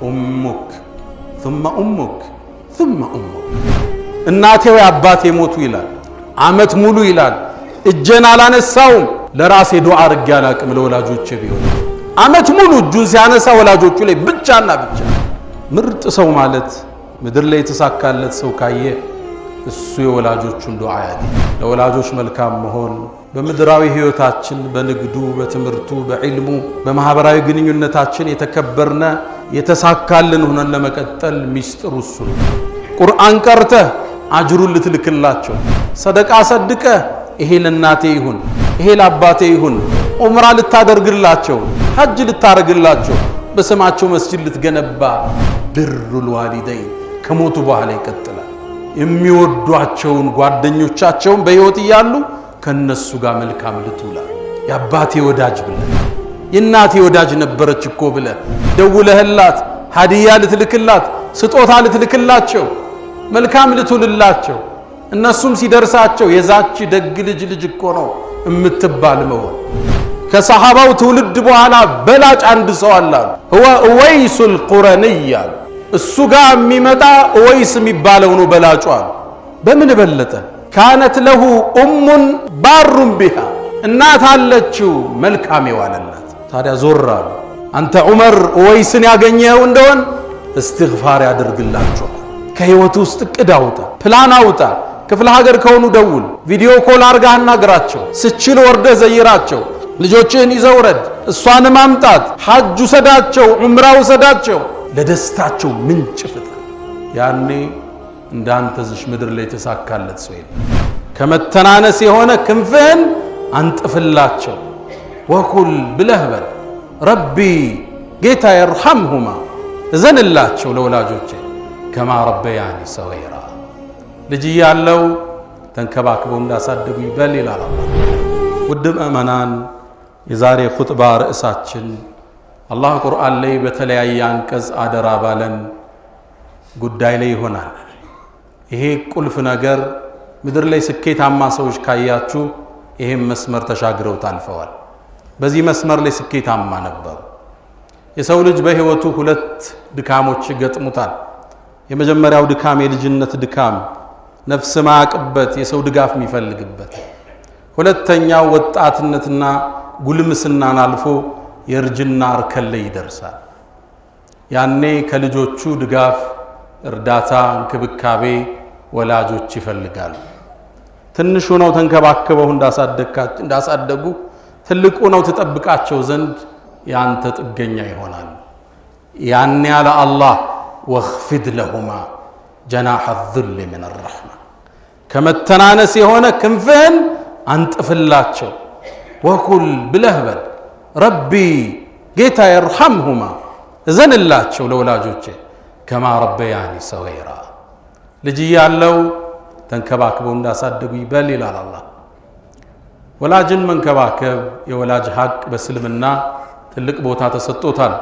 أمك ثم أمك ثم أمك እናቴ ወይ አባቴ ሞቱ ይላል አመት ሙሉ ይላል እጄን አላነሳውም ለራሴ ዱዓ አድርጌ አላቅም ለወላጆቼ ቢሆን አመት ሙሉ እጁን ሲያነሳ ወላጆቹ ላይ ብቻና ብቻ ምርጥ ሰው ማለት ምድር ላይ የተሳካለት ሰው ካየ እሱ የወላጆቹን ዱዓ ያገኝ ለወላጆች መልካም መሆን በምድራዊ ህይወታችን በንግዱ በትምርቱ በዕልሙ በማህበራዊ ግንኙነታችን የተከበርነ የተሳካልን ሆነን ለመቀጠል ሚስጥሩ እሱ ነው ቁርአን ቀርተ አጅሩን ልትልክላቸው ሰደቃ ሰድቀ ይሄ ለናቴ ይሁን ይሄ ለአባቴ ይሁን ዑምራ ልታደርግላቸው ሐጅ ልታረግላቸው በስማቸው መስጂድ ልትገነባ ብሩል ዋሊደይን ከሞቱ በኋላ ይቀጥላል የሚወዷቸውን ጓደኞቻቸውን በህይወት ይያሉ ከነሱ ጋር መልካም ልትውላ ያባቴ ወዳጅ ብለ የናቴ ወዳጅ ነበረች እኮ ብለ ደውለህላት ሀዲያ ልትልክላት ስጦታ ልትልክላቸው መልካም ልትውልላቸው እነሱም ሲደርሳቸው የዛች ደግ ልጅ እኮ ነው እምትባል መሆን ከሰሃባው ትውልድ በኋላ በላጭ አንድ ሰው አለ هو اويس القرني እሱ ጋር የሚመጣ ወይስ የሚባለው ነው በላጯ በምን በለጠ كانت له ام بار بها እናት አለችው መልካም የዋለላት ታዲያ ዞራሉ አንተ ዑመር ወይስን ያገኘው እንደሆን استغفار ያደርግላችሁ ከህይወት ውስጥ ቅዳውታ ፕላን አውጣ ክፍለ ሀገር ከሆኑ ደውል ቪዲዮ ኮል አርጋህ አናግራቸው ስችል ወርደ ዘይራቸው ልጆችን ይዘውረድ እሷን ማምጣት ሐጅ ሰዳቸው ዑምራው ሰዳቸው ለደስታቸው ምንጭ ፍጠር ያኔ እንዳንተዝሽ ምድር ላይ ተሳካለት ሰው የለም ከመተናነስ የሆነ ክንፍህን አንጥፍላቸው ወኩል ብለህ በል ረቢ ጌታ ይርሐምሁማ እዘንላቸው ለወላጆቼ ከማ ረበያኒ ሰገይራ ልጅ ያለው ተንከባክበው እንዳሳደጉ ይበል ይላል ውድ ምእመናን የዛሬ ኹጥባ ርዕሳችን አላህ ቁርአን ላይ በተለያየ አንቀጽ አደራ ባለን ጉዳይ ላይ ይሆናል ይሄ ቁልፍ ነገር ምድር ላይ ስኬታማ ሰዎች ካያችሁ ይሄም መስመር ተሻግረው ታልፈዋል በዚህ መስመር ላይ ስኬታማ ነበሩ የሰው ልጅ በህይወቱ ሁለት ድካሞች ይገጥሙታል የመጀመሪያው ድካም የልጅነት ድካም ነፍስ ማቅበት የሰው ድጋፍ የሚፈልግበት ሁለተኛው ወጣትነትና ጉልምስናን አልፎ የርጅና አርከል ላይ ይደርሳል ያኔ ከልጆቹ ድጋፍ እርዳታ እንክብካቤ ወላጆች ይፈልጋሉ ትንሹ ነው ተንከባከበው እንዳሳደጉ ትልቁ ነው ተጠብቃቸው ዘንድ ያንተ ጥገኛ ይሆናል ያኔ ያለ አላህ واخفض لهما جناح الذل من الرحمه ከመተናነስ የሆነ ክንፍህን አንጥፍላቸው ወኩል ብለህ በል ረቢ ጌታ ይርሐምሁማ እዘንላቸው ለወላጆቼ ከማ ረበያኒ ሰገይራ ልጅ ያለው ተንከባክበው እንዳሳደጉ ይበል ይላል አላህ ወላጅን መንከባከብ የወላጅ ሐቅ በእስልምና ትልቅ ቦታ ተሰጥቶታል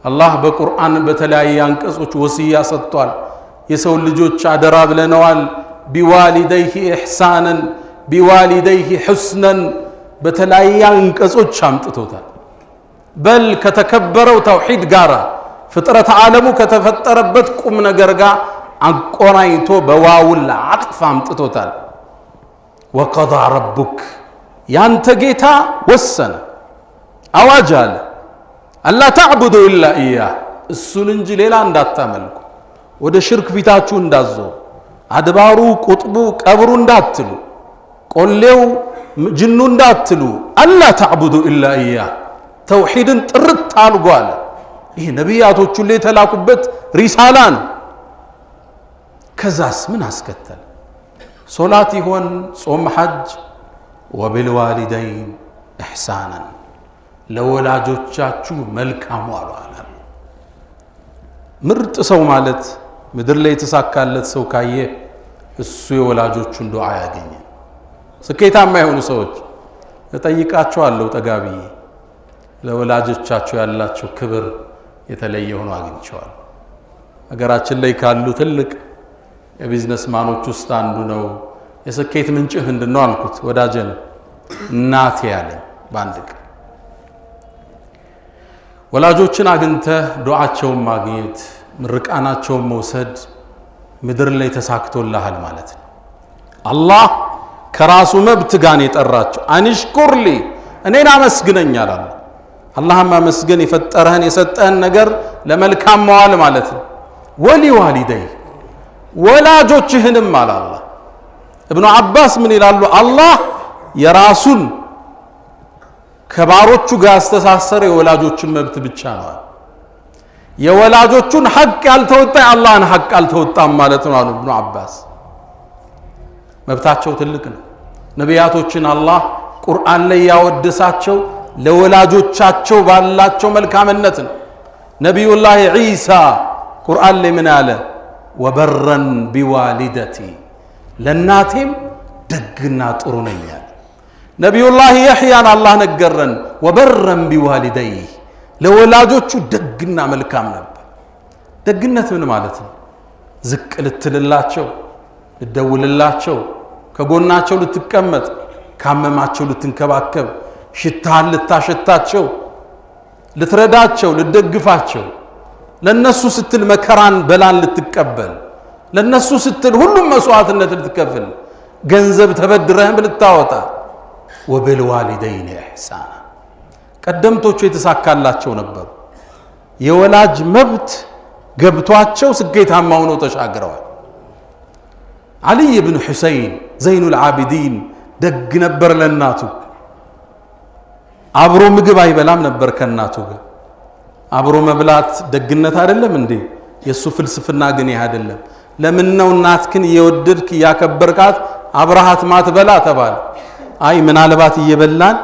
አላህ በቁርአን በተለያየ አንቀጾች ወሲያ ሰጥቷል የሰው ልጆች አደራ ብለነዋል ቢዋሊደይሂ ኢህሳናን ቢዋሊደይሂ ሁስናን በተለያየ አንቀጾች አምጥቶታል በል ከተከበረው ተውሂድ ጋራ ፍጥረት ዓለሙ ከተፈጠረበት ቁም ነገር ጋር አቆራኝቶ በዋውል አጥፍ አምጥቶታል ወቀዳ ረቡክ ያንተ ጌታ ወሰነ አዋጅ አለ አላ ተዕቡዱ ኢላ ኢያህ እሱን እንጂ ሌላ እንዳታመልኩ ወደ ሽርክ ፊታችሁ እንዳዘው አድባሩ ቁጥቡ ቀብሩ እንዳትሉ ቆሌው ጅኑ እንዳትሉ አላ ተዕቡዱ ኢላ ኢያህ ተውሂድን ጥርት አልጓል ይሄ ነቢያቶቹ ላይ ተላኩበት ሪሳላ ነው ከዛስ ምን አስከተለ ሶላት ይሆን ጾም ሐጅ ወቢልዋሊደይን ኢህሳናን ለወላጆቻችሁ መልካም ዋሉ አለ ምርጥ ሰው ማለት ምድር ላይ የተሳካለት ሰው ካየ እሱ የወላጆቹን ዱዓ ያገኘ ስኬታማ የሆኑ ሰዎች ተጠይቃቸዋለሁ ጠጋቢ ለወላጆቻቸው ያላቸው ክብር የተለየ ሆኖ አግኝቸዋል ሀገራችን ላይ ካሉ ትልቅ የቢዝነስ ማኖች ውስጥ አንዱ ነው የስኬት ምንጭህ ምንድነው አልኩት ወዳጀን እናቴ ያለኝ ባንድቅ ወላጆችን አግኝተህ ዱዓቸውን ማግኘት ምርቃናቸውን መውሰድ ምድር ላይ ተሳክቶልሃል ማለት ነው። አላህ ከራሱ መብት ጋር የጠራቸው አንሽኩርሊ እኔን አመስግነኝ አላህ። አላህን ማመስገን የፈጠረህን የሰጠህን ነገር ለመልካም መዋል ማለት ነው። ወሊዋሊደይ ወላጆችህንም አላህ። ኢብኑ አባስ ምን ይላሉ? አላህ የራሱን ከባሮቹ ጋር ያስተሳሰረ የወላጆችን መብት ብቻ ነው። የወላጆቹን ሐቅ ያልተወጣ አላህን ሐቅ አልተወጣም ማለት ነው አሉ ኢብኑ አባስ። መብታቸው ትልቅ ነው። ነቢያቶችን አላህ ቁርአን ላይ ያወደሳቸው ለወላጆቻቸው ባላቸው መልካምነት ነው። ነቢዩላህ ዒሳ ቁርአን ላይ ምን አለ? ወበረን ቢዋሊደቲ ለናቴም ደግና ጥሩ ነኝ አለ። ነቢዩላህ የሕያን አላህ ነገረን ወበረን ቢዋሊደይ ለወላጆቹ ደግና መልካም ነበር። ደግነት ምን ማለት ነው? ዝቅ ልትልላቸው፣ ልደውልላቸው፣ ከጎናቸው ልትቀመጥ፣ ካመማቸው ልትንከባከብ፣ ሽታህን ልታሸታቸው፣ ልትረዳቸው፣ ልትደግፋቸው፣ ለነሱ ስትል መከራን በላን ልትቀበል፣ ለነሱ ስትል ሁሉም መስዋዕትነት ልትከፍል፣ ገንዘብ ተበድረህም ልታወጣ። ወብልዋሊደይን ኢሕሳና ቀደምቶቹ የተሳካላቸው ነበሩ። የወላጅ መብት ገብቷቸው ስኬታማ ሆነው ተሻግረዋል። ዓሊይ ብን ሑሰይን ዘይኑል ዓቢዲን ደግ ነበር ለእናቱ። አብሮ ምግብ አይበላም ነበር ከእናቱ ጋር። አብሮ መብላት ደግነት አይደለም እንዴ? የሱ ፍልስፍና ግን ይህ አይደለም። ለምን ነው እናትክን እየወደድክ እያከበርካት አብረሃት ማትበላ ተባለ። አይ ምናልባት እየበላን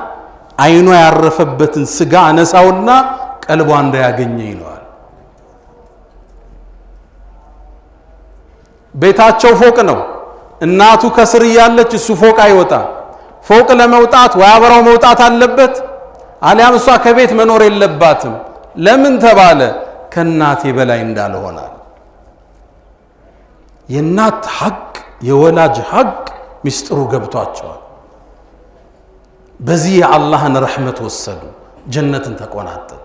አይኗ ያረፈበትን ስጋ አነሳውና ቀልቧ እንዳያገኘ ይለዋል። ቤታቸው ፎቅ ነው። እናቱ ከስር እያለች እሱ ፎቅ አይወጣ። ፎቅ ለመውጣት ወይ አብረው መውጣት አለበት አሊያም እሷ ከቤት መኖር የለባትም። ለምን ተባለ? ከእናቴ በላይ እንዳልሆናል። የእናት ሐቅ የወላጅ ሐቅ ሚስጥሩ ገብቷቸዋል። በዚህ የአላህን ረሕመት ወሰዱ፣ ጀነትን ተቆናጠጡ።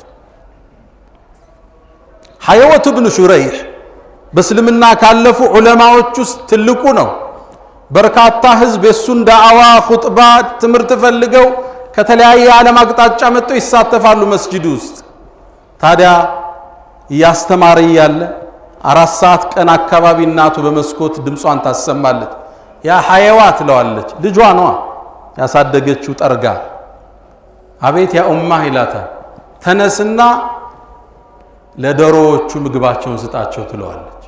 ሐየወት ብን ሹረይሕ በእስልምና ካለፉ ዑለማዎች ውስጥ ትልቁ ነው። በርካታ ህዝብ የሱን ዳዕዋ ኹጥባ ትምህርት ፈልገው ከተለያየ ዓለም አቅጣጫ መጥተው ይሳተፋሉ መስጂድ ውስጥ። ታዲያ እያስተማረ እያለ 4 ሰዓት ቀን አካባቢ እናቱ በመስኮት ድምጿን ታሰማለች። ያ ሐየዋ ትለዋለች። ልጇ ነዋ ያሳደገችው ጠርጋ። አቤት ያ ኡማህ ይላታል። ተነስና ለዶሮዎቹ ምግባቸውን ስጣቸው ትለዋለች።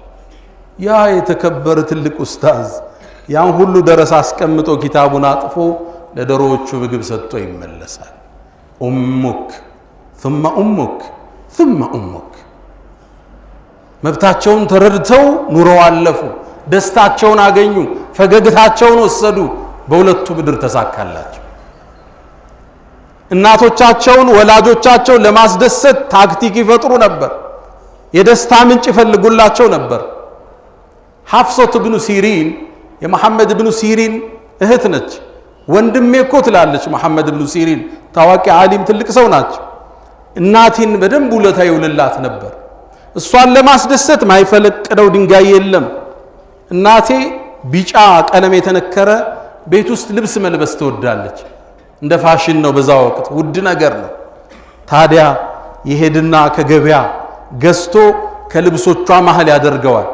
ያ የተከበረ ትልቅ ኡስታዝ ያን ሁሉ ደረስ አስቀምጦ ኪታቡን አጥፎ ለዶሮዎቹ ምግብ ሰጥቶ ይመለሳል። ኡሙክ ثم ኡሙክ ثم ኡሙክ። መብታቸውን ተረድተው ኑረው አለፉ። ደስታቸውን አገኙ፣ ፈገግታቸውን ወሰዱ። በሁለቱ ምድር ተሳካላቸው። እናቶቻቸውን ወላጆቻቸውን ለማስደሰት ታክቲክ ይፈጥሩ ነበር። የደስታ ምንጭ ይፈልጉላቸው ነበር። ሐፍሰት ብኑ ሲሪን የመሐመድ ብኑ ሲሪን እህት ነች። ወንድሜ እኮ ትላለች መሐመድ ብኑ ሲሪን ታዋቂ ዓሊም ትልቅ ሰው ናቸው። እናቴን በደንብ ውለታ ይውልላት ነበር። እሷን ለማስደሰት ማይፈለቅደው ድንጋይ የለም። እናቴ ቢጫ ቀለም የተነከረ ቤት ውስጥ ልብስ መልበስ ትወዳለች። እንደ ፋሽን ነው፣ በዛ ወቅት ውድ ነገር ነው። ታዲያ ይሄድና ከገበያ ገዝቶ ከልብሶቿ መሃል ያደርገዋል።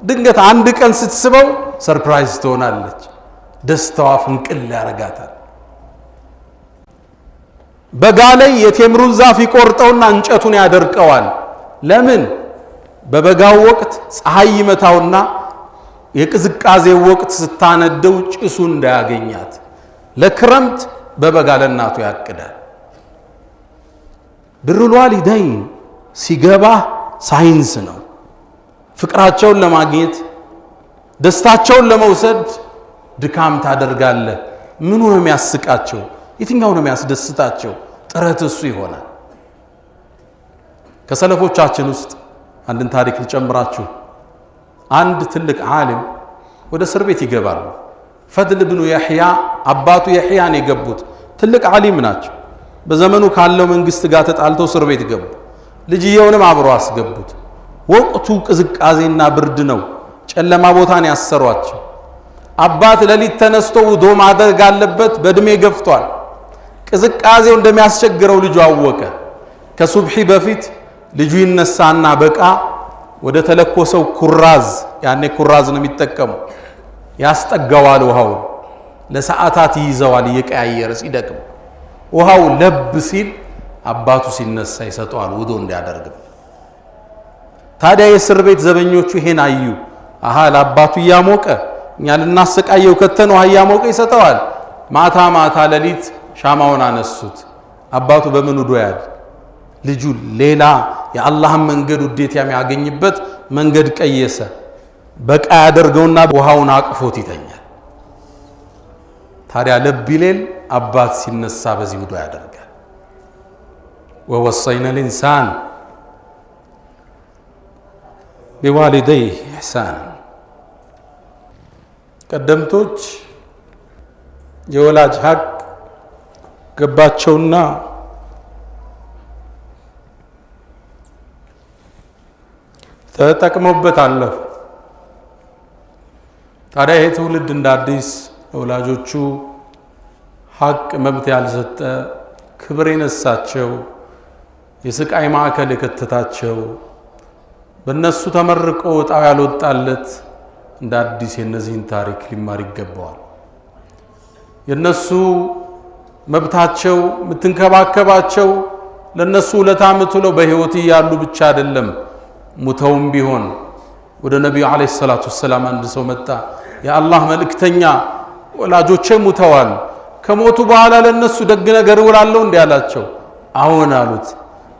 ድንገት አንድ ቀን ስትስበው ሰርፕራይዝ ትሆናለች። ደስታዋ ፍንቅል ያረጋታል። በጋ ላይ የቴምሩን ዛፍ ይቆርጠውና እንጨቱን ያደርቀዋል። ለምን? በበጋው ወቅት ፀሐይ ይመታውና የቅዝቃዜው ወቅት ስታነደው ጭሱ እንዳያገኛት ለክረምት በበጋ ለእናቱ ያቅዳል። ብሩል ዋሊደይን ሲገባ ሳይንስ ነው። ፍቅራቸውን ለማግኘት ደስታቸውን ለመውሰድ ድካም ታደርጋለህ። ምኑ ነው የሚያስቃቸው? የትኛው ነው የሚያስደስታቸው? ጥረት እሱ ይሆናል። ከሰለፎቻችን ውስጥ አንድን ታሪክ ልጨምራችሁ። አንድ ትልቅ ዓሊም ወደ እስር ቤት ይገባሉ። ፈድል ብኑ የሕያ አባቱ የሕያን የገቡት ትልቅ ዓሊም ናቸው። በዘመኑ ካለው መንግስት ጋር ተጣልተው እስር ቤት ገቡ። ልጅየውንም አብሮ አስገቡት። ወቅቱ ቅዝቃዜና ብርድ ነው። ጨለማ ቦታን ያሰሯቸው። አባት ለሊት ተነስቶ ውዶ ማድረግ አለበት። በእድሜ ገፍቷል። ቅዝቃዜው እንደሚያስቸግረው ልጁ አወቀ። ከሱብሒ በፊት ልጁ ይነሳና በቃ ወደ ተለኮሰው ኩራዝ፣ ያኔ ኩራዝ ነው የሚጠቀሙ፣ ያስጠጋዋል። ውሃው ለሰዓታት ይይዘዋል እየቀያየረ ሲደክም። ውሃው ለብ ሲል አባቱ ሲነሳ ይሰጠዋል ውዶ እንዲያደርግ። ታዲያ የእስር ቤት ዘበኞቹ ይሄን አዩ። አሃ ለአባቱ እያሞቀ እኛ ልናሰቃየው ከተን ውሃ እያሞቀ ይሰጠዋል። ማታ ማታ ሌሊት ሻማውን አነሱት። አባቱ በምን ውዶ ያል? ልጁ ሌላ የአላህን መንገድ ውዴታ የሚያገኝበት መንገድ ቀየሰ። በቃ ያደርገውና ውሃውን አቅፎት ይተኛል። ታዲያ ለብ ይሌል አባት ሲነሳ በዚህ ውዶ ያደርጋል። ወወሰይና الانسان بوالديه احسانا ቀደምቶች የወላጅ ሐቅ ገባቸውና ተጠቅመውበት አለፉ። ታዲያ ይሄ ትውልድ እንደ አዲስ ወላጆቹ ሐቅ መብት ያልሰጠ ክብር የነሳቸው የስቃይ ማዕከል የከተታቸው በእነሱ ተመርቆ ወጣው ያልወጣለት እንደ አዲስ የነዚህን ታሪክ ሊማር ይገባዋል። የነሱ መብታቸው ምትንከባከባቸው ለነሱ ለታምቱለው በህይወት ያሉ ብቻ አይደለም፣ ሙተውም ቢሆን ወደ ነብዩ አለይሂ ሰላቱ ሰላም አንድ ሰው መጣ። የአላህ መልእክተኛ ወላጆቼ ሙተዋል፣ ከሞቱ በኋላ ለነሱ ደግ ነገር እውላለሁ እንዴ አላቸው። አዎን አሉት።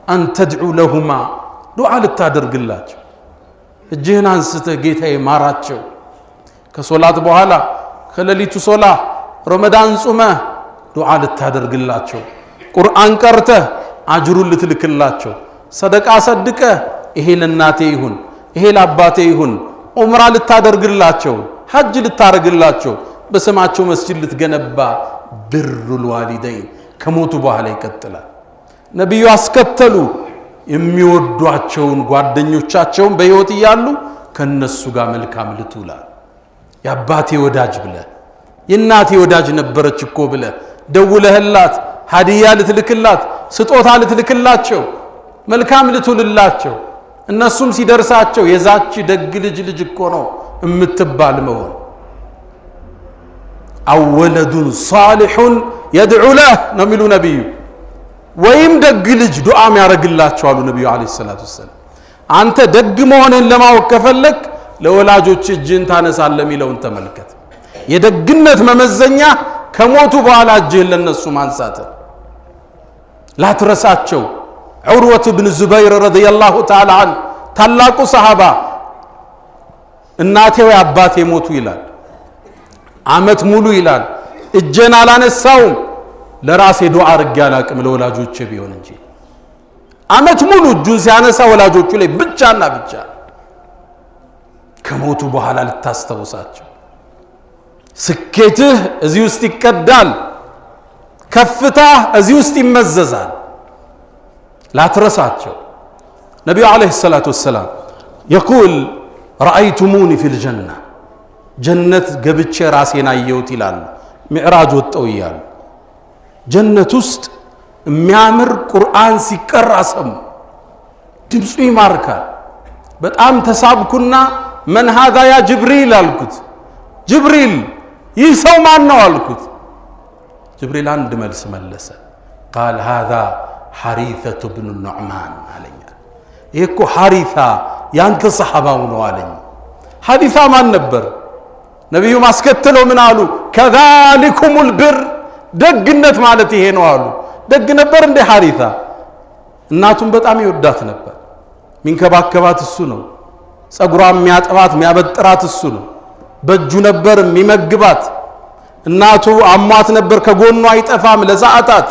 አንተ ድዑ ለሁማ ዱዓ ልታደርግላቸው፣ እጅህን አንስተህ ጌታዬ ማራቸው። ከሶላት በኋላ ከሌሊቱ ሶላት ረመዳን ጾመህ ዱዓ ልታደርግላቸው፣ ቁርአን ቀርተህ አጅሩን ልትልክላቸው፣ ሰደቃ ሰድቀህ ይሄ ለናቴ ይሁን ይሄ ለአባቴ ይሁን፣ ዑምራ ልታደርግላቸው፣ ሐጅ ልታረግላቸው፣ በስማቸው መስጂድ ልትገነባ። ብሩል ዋሊደይን ከሞቱ በኋላ ይቀጥላል። ነብዩ አስከተሉ የሚወዷቸውን ጓደኞቻቸውን በህይወት እያሉ ከነሱ ጋር መልካም ልትውላ። የአባቴ ወዳጅ ብለ የናቴ ወዳጅ ነበረች እኮ ብለ ደውለህላት ሀዲያ ልትልክላት ስጦታ ልትልክላቸው መልካም ልትውልላቸው። እነሱም ሲደርሳቸው የዛች ደግ ልጅ እኮ ነው እምትባል መሆን። አወለዱን ሷሊሁን የድዑ ለህ ነው የሚሉ ነብዩ። ወይም ደግ ልጅ ዱዓም ያረግላቸው አሉ ነብዩ አለይሂ ሰላቱ ወሰለም። አንተ ደግ መሆንን ለማወቅ ከፈለክ ለወላጆች እጅን ታነሳለህ የሚለውን ተመልከት። የደግነት መመዘኛ ከሞቱ በኋላ እጅህን ለነሱ ማንሳት። ላትረሳቸው። ዑርወት ብን ዙበይር ረዲየላሁ ተዓላ ዐንሁ ታላቁ ሰሃባ እናቴ ወይ አባቴ ሞቱ ይላል። አመት ሙሉ ይላል እጄን አላነሳውም፣ ለራሴ ዱዓ አድርጌ አላቅም ለወላጆቼ ቢሆን እንጂ። አመት ሙሉ እጁን ሲያነሳ ወላጆቹ ላይ ብቻና ብቻ። ከሞቱ በኋላ ልታስተውሳቸው። ስኬትህ እዚህ ውስጥ ይቀዳል፣ ከፍታህ እዚህ ውስጥ ይመዘዛል። ላትረሳቸው። ነብዩ አለይሂ ሰላቱ ወሰላም يقول رأيتموني في الجنة ጀነት ገብቼ ራሴን አየሁት ይላሉ። ሚዕራጅ ወጣው ይላሉ። ጀነት ውስጥ የሚያምር ቁርአን ሲቀራ ሰሙ። ድምፁ ይማርካል። በጣም ተሳብኩና من هذا يا جبريل አልኩት። ጅብሪል ይህ ሰው ማን ነው አልኩት። ጅብሪል አንድ መልስ መለሰ። قال هذا حريثة بن النعمان አለኝ። ይሄ እኮ ሐሪሳ ያንተ ሰሃባው ነው አለኝ። ሐሪሳ ማን ነበር? ነብዩ ማስከተለው ምን አሉ? كذلكم البر ደግነት ማለት ይሄ ነው አሉ። ደግ ነበር እንደ ሐሪሳ። እናቱን በጣም ይወዳት ነበር። ሚንከባከባት እሱ ነው። ጸጉሯን የሚያጠባት የሚያበጥራት እሱ ነው። በእጁ ነበር የሚመግባት። እናቱ አሟት ነበር፣ ከጎኗ አይጠፋም ለሰዓታት፣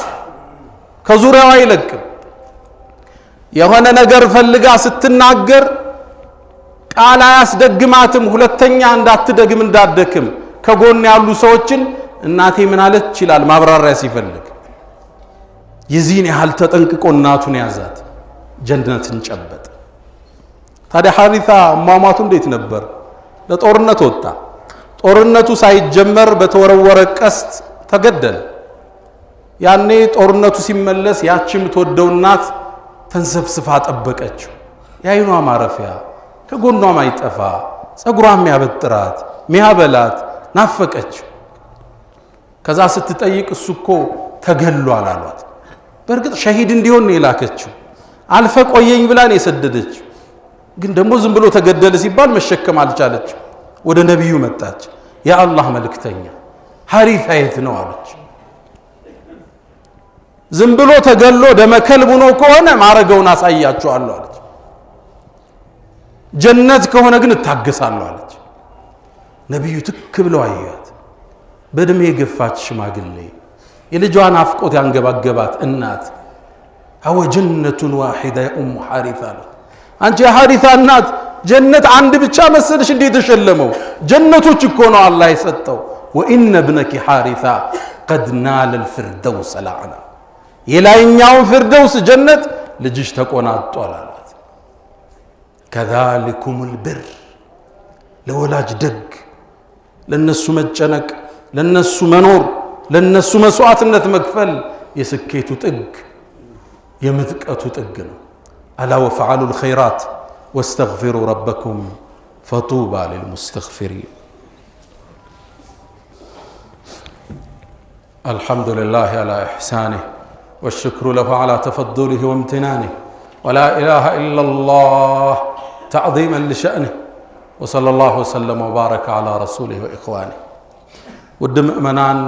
ከዙሪያው አይለቅም። የሆነ ነገር ፈልጋ ስትናገር ቃል አያስደግማትም። ሁለተኛ እንዳትደግም እንዳትደክም ከጎን ያሉ ሰዎችን እናቴ ምን አለች ይችላል ማብራሪያ ሲፈልግ። የዚህን ያህል ተጠንቅቆ እናቱን ያዛት። ጀነትን ጨበጠ። ታዲያ ሐሪታ ማማቱ እንዴት ነበር? ለጦርነት ወጣ። ጦርነቱ ሳይጀመር በተወረወረ ቀስት ተገደለ። ያኔ ጦርነቱ ሲመለስ ያቺም ተወደው እናት ተንሰፍስፋ ጠበቀችው። ያይኗ ማረፊያ ከጎኗ ማይጠፋ ጸጉሯም ያበጥራት ሚያበላት ናፈቀችው። ከዛ ስትጠይቅ እሱኮ ተገሏል አሏት። በርግጥ ሸሂድ እንዲሆን ነው የላከችው። አልፈ ቆየኝ ብላን የሰደደችው። ግን ደግሞ ዝም ብሎ ተገደለ ሲባል መሸከም አልቻለችው። ወደ ነብዩ መጣች። ያ አላህ መልእክተኛ ሐሪታ የት ነው አለች። ዝም ብሎ ተገሎ ደመከልብ ነው ከሆነ ማረገውን አሳያችኋለሁ አለች። ጀነት ከሆነ ግን እታገሳለሁ አለች። ነብዩ ትክ ብለው አያት። በእድሜ የገፋች ሽማግሌ የልጇን አፍቆት ያንገባገባት እናት አወ ጀነቱን ዋሂዳ ኡሙ ሐሪታ አለች። አንቺ የሐሪታ እናት ጀነት አንድ ብቻ መሰለሽ እንዴት ተሸለመው? ጀነቶች እኮ ነው አላህ የሰጠው። ወኢነ ብነኪ ሐሪታ ቀድ ናለ الفردوس ለዓላ የላይኛውን ፍርደውስ ጀነት ልጅሽ ተቆናጧል አላት። ከዛሊኩም البر ለወላጅ ደግ ለነሱ መጨነቅ ለነሱ መኖር ለነሱ መስዋዕትነት መክፈል የስኬቱ ጥግ የምጥቀቱ ጥግ ነው። አላ ወፈዓሉ الخيرات واستغفروا ربكم فطوبى للمستغفرين. الحمد لله على إحسانه والشكر له على تفضله وامتنانه ولا إله إلا الله تعظيما لشأنه وصلى الله وسلم وبارك على رسوله وإخوانه. ودم أمنان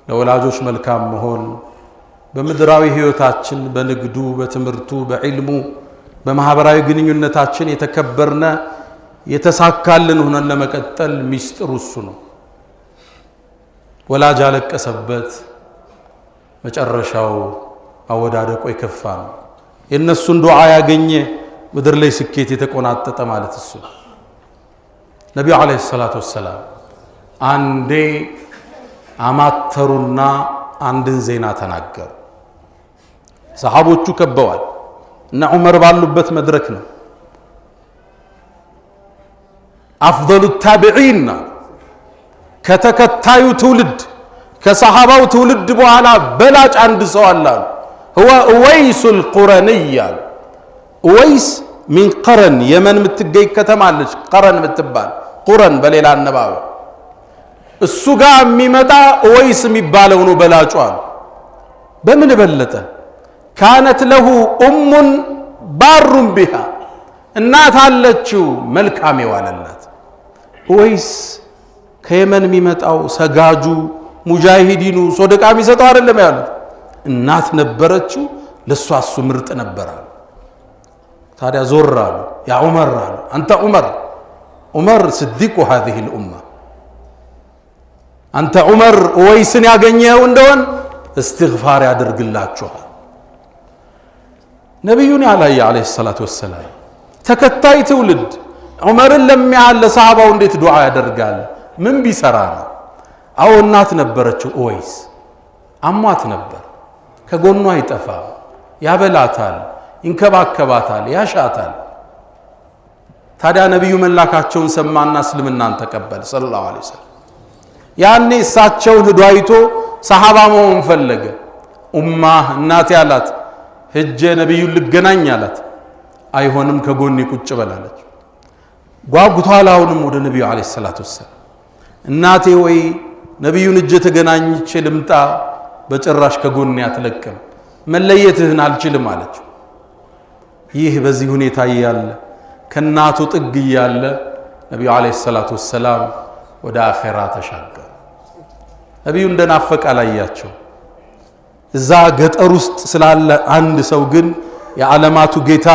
لولاجوش ملكام مهون بمدراوي هيوتاتشن بنقدو بتمرتو بعلمو በማህበራዊ ግንኙነታችን የተከበርና የተሳካልን ሆነን ለመቀጠል ሚስጥሩ እሱ ነው። ወላጅ አለቀሰበት መጨረሻው አወዳደቆ የከፋ ነው። የነሱን ዱዓ ያገኘ ምድር ላይ ስኬት የተቆናጠጠ ማለት እሱ። ነብዩ አለይሂ ሰላቱ ወሰላም አንዴ አማተሩና አንድን ዜና ተናገሩ። ሰሃቦቹ ከበዋል እና ዑመር ባሉበት መድረክ ነው። አፍضل التابعين ከተከታዩ ትውልድ ከሰሃባው ትውልድ በኋላ በላጭ አንድ ሰው አለ። هو اويس القرني اويس من قرن የመን የምትገኝ ከተማ አለች ቀረን የምትባል ቁረን በሌላ አነባበ እሱ ጋር የሚመጣ اويس የሚባለው ነው በላጩ አለ። በምን በለጠ? كانت له بار بها እናት አለችው መልካም የዋለላት። ወይስ ከየመን የሚመጣው ሰጋጁ ሙጃሂዲኑ ሶደቃ የሚሰጠው አይደለም ያሉት። እናት ነበረችው ለሷ እሱ ምርጥ ነበር። ታዲያ ዞር አሉ። ያ ዑመር አሉ አንተ ዑመር صديق هذه الامه አንተ ዑመር ወይስን ያገኘው እንደሆን استغفار ያደርግላችኋል። ነብዩን ያላየ አለይሂ ሰላቱ ወሰለም ተከታይ ትውልድ ዑመርን ለሚያለ ለሰሃባው እንዴት ዱዓ ያደርጋል? ምን ቢሰራ ነው? አው እናት ነበረችው ወይስ አሟት ነበር። ከጎኗ አይጠፋ ያበላታል፣ ይንከባከባታል፣ ያሻታል። ታዲያ ነብዩ መላካቸውን ሰማና እስልምናን ተቀበል ሰለላሁ ዐለይሂ ወሰለም። ያኔ እሳቸውን ሄዶ አይቶ ሰሃባ መሆን ፈለገ። እናቴ አላት ሄጄ ነብዩን ልገናኝ አላት። አይሆንም ከጎኔ ቁጭ በላለች። ጓጉታላውንም ወደ ነብዩ አለይሂ ሰላቱ ወሰለም እናቴ ወይ ነብዩን እጄ ተገናኝቼ ልምጣ፣ በጭራሽ ከጎኔ አትለቅም፣ መለየትህን አልችልም አለች። ይህ በዚህ ሁኔታ ያለ ከናቱ ጥግ ያለ ነብዩ አለይሂ ሰላቱ ወሰለም ወደ አኺራ ተሻገሩ። ነብዩ እንደናፈቀ አላያቸው። እዛ ገጠር ውስጥ ስላለ አንድ ሰው ግን የዓለማቱ ጌታ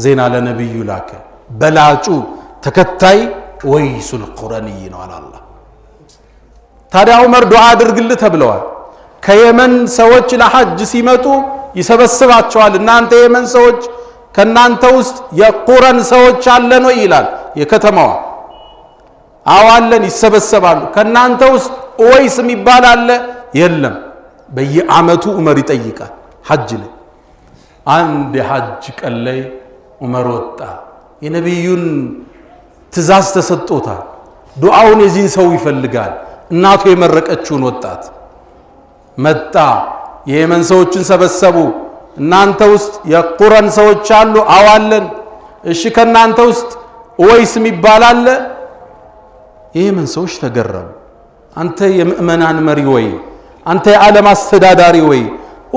ዜና ለነብዩ ላከ። በላጩ ተከታይ ወይሱል ቁረኒ ነው አላህ። ታዲያ ዑመር ዱዓ አድርግልህ ተብለዋል። ከየመን ሰዎች ለሐጅ ሲመጡ ይሰበስባቸዋል። እናንተ የመን ሰዎች ከናንተ ውስጥ የቁረን ሰዎች አለ ነው ይላል የከተማዋ። አዋለን ይሰበሰባሉ። ከናንተ ውስጥ ወይስ የሚባል አለ? የለም። በየዓመቱ ዑመር ይጠይቃል ሐጅ ላይ አንድ የሐጅ ቀን ላይ ዑመር ወጣ የነብዩን ትእዛዝ ተሰጥቶታል ዱዓውን የዚህን ሰው ይፈልጋል እናቱ የመረቀችውን ወጣት መጣ የየመን ሰዎችን ሰበሰቡ እናንተ ውስጥ የቁረን ሰዎች አሉ አዋለን እሺ ከናንተ ውስጥ ወይስ የሚባል አለ የየመን ሰዎች ተገረሙ አንተ የምእመናን መሪ ወይ አንተ የዓለም አስተዳዳሪ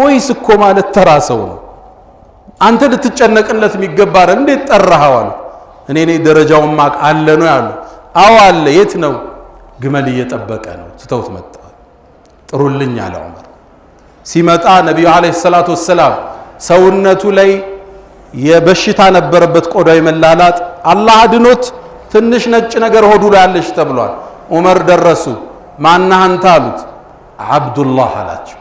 ወይስ እኮ ማለት ተራሰው ነው አንተ ልትጨነቅለት የሚገባር እንዴት ጠራሃዋል እኔ ደረጃውን ማቅ አለ ነው ያሉ አው አለ የት ነው ግመል እየጠበቀ ነው ትተውት መጣ ጥሩልኝ አለ ዑመር ሲመጣ ነብዩ አለይሂ ሰላቱ ወሰለም ሰውነቱ ላይ የበሽታ ነበረበት ቆዳው መላላጥ አላህ አድኖት ትንሽ ነጭ ነገር ሆዱ ላይ አለሽ ተብሏል ዑመር ደረሱ ማንነህ አንተ አሉት አብዱላህ አላቸው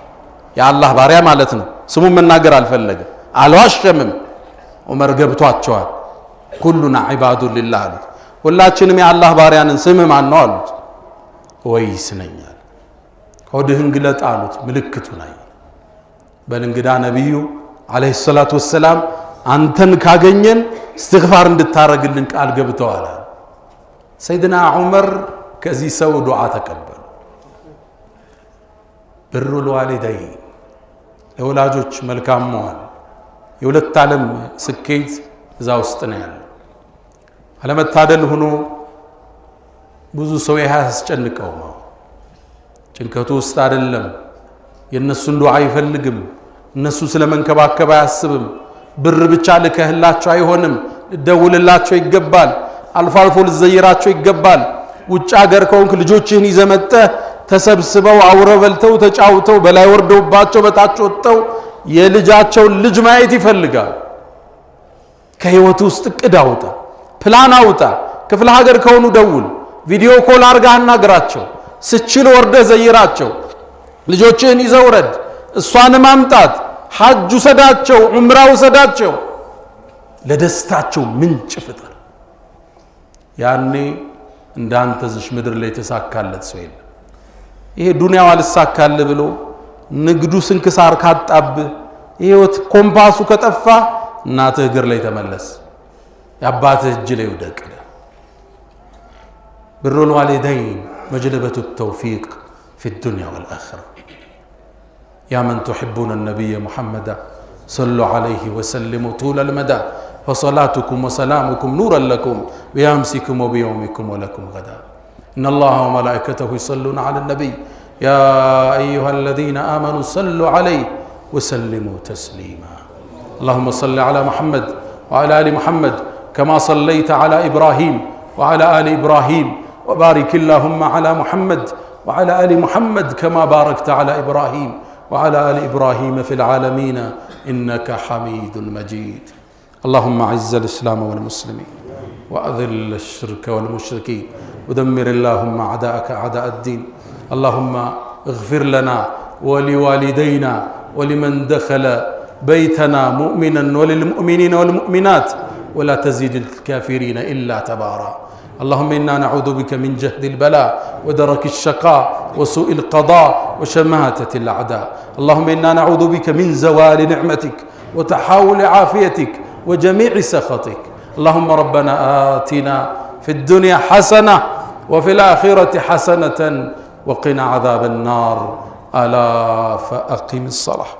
የአላህ ባሪያ ማለት ነው ስሙን መናገር አልፈለገም አልዋሸምም ዑመር ገብቷቸዋል ኩሉና ዒባዱ ሊላህ አሉት ሁላችንም የአላህ ባሪያንን ስምህ ማን ነው አሉት ወይስ ነኛል ሆድህን ግለጥ አሉት ምልክቱን አይ በልንግዳ ነብዩ አለይሂ ሰላቱ ወሰለም አንተን ካገኘን እስትግፋር እንድታረግልን ቃል ገብተዋል ሰይድና ዑመር ከዚህ ሰው ዱዓ ተቀበሉ ብሩል ዋሊደይን ለወላጆች መልካም መዋል የሁለት ዓለም ስኬት እዛ ውስጥ ነው ያለው አለመታደል ሆኖ ብዙ ሰው ያስጨንቀው ነው ጭንቀቱ ውስጥ አይደለም የነሱን ዱዓ ይፈልግም እነሱ ስለመንከባከብ አያስብም ብር ብቻ ለከህላቸው አይሆንም ደውልላቸው ይገባል አልፎ አልፎ ልዘይራቸው ይገባል ውጭ ሀገር ከሆንክ ልጆችህን ይዘመጠ ተሰብስበው አውረበልተው ተጫውተው በላይ ወርደውባቸው በታች ወጥተው የልጃቸው ልጅ ማየት ይፈልጋል ከህይወት ውስጥ ቅድ አውጣ ፕላን አውጣ ክፍለ ሀገር ከሆኑ ደውል ቪዲዮ ኮል አርጋህና ግራቸው ስችል ወርደ ዘይራቸው ልጆችህን ይዘውረድ እሷን ማምጣት ሐጅ ሰዳቸው ዑምራው ሰዳቸው ለደስታቸው ምንጭ ፍጠር ያኔ እንዳንተ ዝሽ ምድር ላይ ተሳካለት ሰው የለም ይሄ ዱንያው አልሳካል ብሎ ንግዱ ስንክሳር ካጣብ ህይወት ኮምፓሱ ከጠፋ እናትህ እግር ላይ ተመለስ ያባትህ እጅ ላይ ወደቅ ብሩል ዋሊደይን መጅለበቱ ተውፊቅ في الدنيا والآخرة يا من تحبون النبي محمد صلوا عليه وسلموا طول المدى فصلاتكم وسلامكم نورا لكم بأمسكم وبيومكم ولكم غدا إن الله وملائكته يصلون على النبي يا أيها الذين آمنوا صلوا عليه وسلموا تسليما اللهم صل على محمد وعلى آل محمد كما صليت على إبراهيم وعلى آل إبراهيم وبارك اللهم على محمد وعلى آل محمد كما باركت على إبراهيم وعلى آل إبراهيم في العالمين إنك حميد مجيد اللهم أعز الإسلام والمسلمين وأذل الشرك والمشركين ودمر اللهم أعداءك أعداء الدين اللهم اغفر لنا ولوالدينا ولمن دخل بيتنا مؤمنا وللمؤمنين والمؤمنات ولا تزيد الكافرين إلا تبارا اللهم إنا نعوذ بك من جهد البلاء ودرك الشقاء وسوء القضاء وشماتة الأعداء اللهم إنا نعوذ بك من زوال نعمتك وتحاول عافيتك وجميع سخطك اللهم ربنا آتنا في الدنيا حسنة وفي الآخرة حسنة وقنا عذاب النار ألا فأقم الصلاة